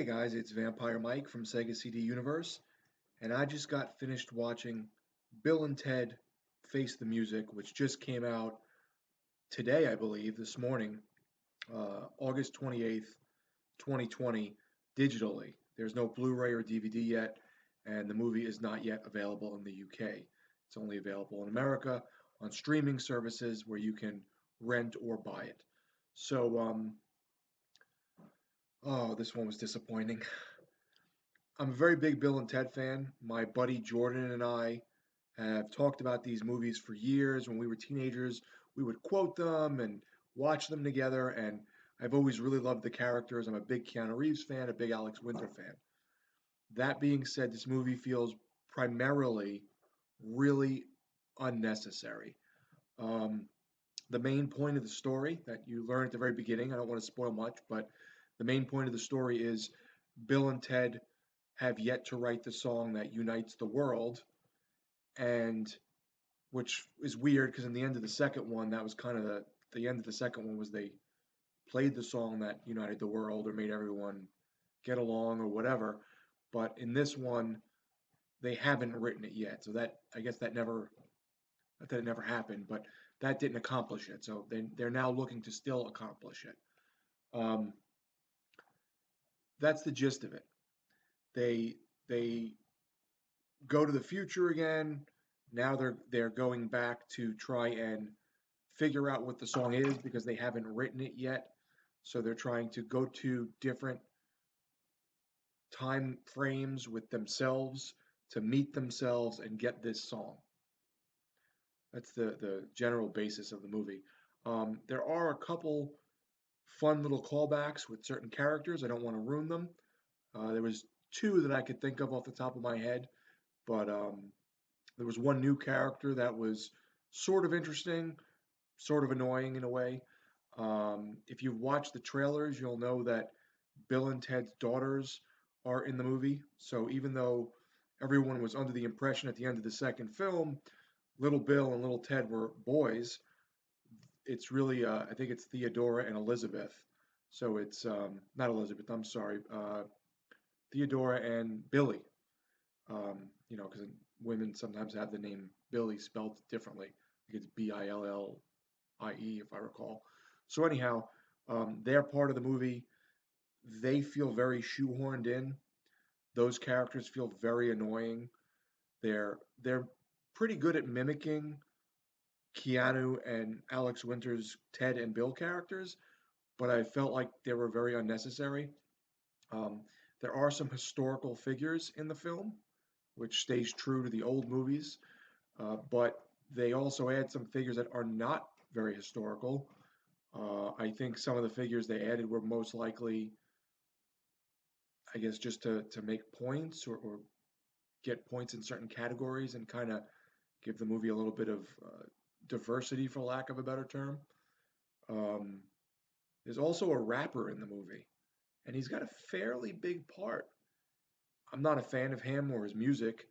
Hey guys, it's Vampire Mike from Sega CD Universe, and I just got finished watching Bill and Ted Face the Music, which just came out today, I believe, this morning, August 28th, 2020, digitally. There's no Blu-ray or DVD yet, and the movie is not yet available in the UK. It's only available in America on streaming services where you can rent or buy it. So, oh, this one was disappointing. I'm a very big Bill and Ted fan. My buddy Jordan and I have talked about these movies for years. When we were teenagers, we would quote them and watch them together, and I've always really loved the characters. I'm a big Keanu Reeves fan, a big Alex Winter fan. That being said, this movie feels primarily really unnecessary. Um, the main point of the story that you learn at the very beginning, I don't want to spoil much, but the main point of the story is Bill and Ted have yet to write the song that unites the world, and which is weird because in the end of the second one, that was kind of the end of the second one was they played the song that united the world or made everyone get along or whatever. But in this one, they haven't written it yet, so that I guess that it never happened, but that didn't accomplish it. So they're now looking to still accomplish it. Um, that's the gist of it. They go to the future again. Now they're going back to try and figure out what the song is because they haven't written it yet. So they're trying to go to different time frames with themselves to meet themselves and get this song. That's the general basis of the movie. There are a couple fun little callbacks with certain characters. I don't want to ruin them. There was two that I could think of off the top of my head, but there was one new character that was sort of interesting, sort of annoying in a way. If you've watched the trailers, you'll know that Bill and Ted's daughters are in the movie. So even though everyone was under the impression at the end of the second film, little Bill and little Ted were boys, it's really, I think it's Theodora and Elizabeth. So it's not Elizabeth, I'm sorry, Theodora and Billy. Because women sometimes have the name Billy spelled differently. I think it's Billie, if I recall. So anyhow, they're part of the movie. They feel very shoehorned in. Those characters feel very annoying. They're pretty good at mimicking Keanu and Alex Winter's Ted and Bill characters, but I felt like they were very unnecessary. Um, there are some historical figures in the film, which stays true to the old movies, but they also add some figures that are not very historical. I think some of the figures they added were most likely, I guess, just to make points or get points in certain categories and kind of give the movie a little bit of diversity, for lack of a better term. Um, there's also a rapper in the movie, and he's got a fairly big part. I'm not a fan of him or his music,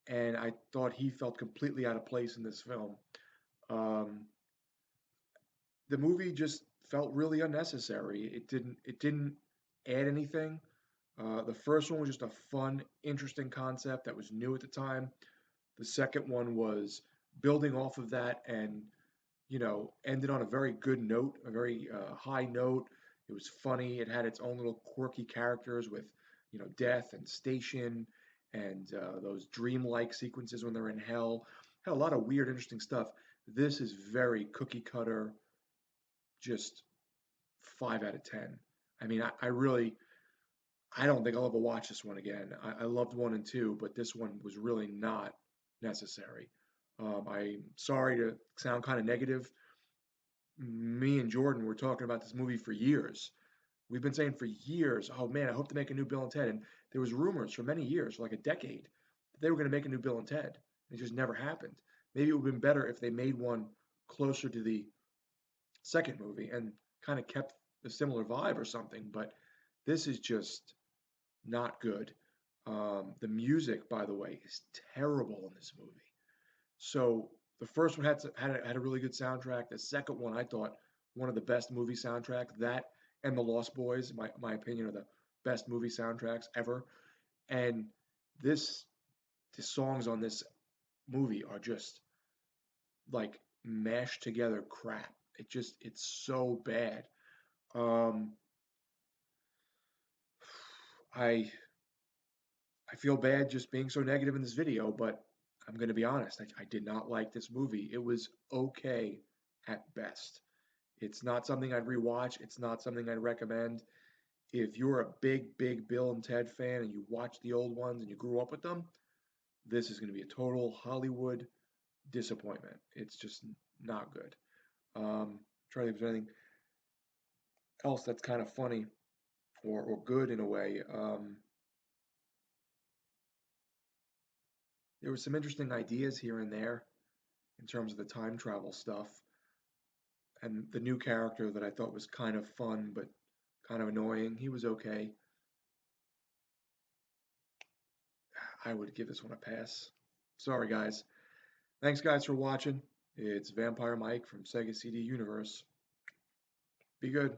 and I thought he felt completely out of place in this film. Um, the movie just felt really unnecessary. It didn't add anything. The first one was just a fun, interesting concept that was new at the time. The second one was building off of that and ended on a very good note, a very high note. It was funny. It had its own little quirky characters with Death and Station and those dreamlike sequences when they're in hell. Had a lot of weird, interesting stuff. This is very cookie cutter, just 5 out of 10. I mean, I really, I don't think I'll ever watch this one again. I loved one and two, but this one was really not necessary. I'm sorry to sound kind of negative. Me and Jordan were talking about this movie for years. We've been saying for years, oh man, I hope to make a new Bill and Ted. And there was rumors for many years, for like a decade, that they were going to make a new Bill and Ted. It just never happened. Maybe it would have been better if they made one closer to the second movie and kind of kept a similar vibe or something. But this is just not good. The music, by the way, is terrible in this movie. So the first one had a really good soundtrack. The second one, I thought, one of the best movie soundtracks. That and The Lost Boys, my opinion, are the best movie soundtracks ever. And this, the songs on this movie are just like mashed together crap. It's so bad. Um, I I feel bad just being so negative in this video, but I'm going to be honest. I did not like this movie. It was okay at best. It's not something I'd rewatch. It's not something I'd recommend. If you're a big Bill and Ted fan and you watch the old ones and you grew up with them, this is going to be a total Hollywood disappointment. It's just not good. Trying to think if there's anything else that's kind of funny or good in a way. There were some interesting ideas here and there in terms of the time travel stuff, and the new character that I thought was kind of fun but kind of annoying. He was okay. I would give this one a pass. Sorry, guys. Thanks, guys, for watching. It's Vampire Mike from Sega CD Universe. Be good.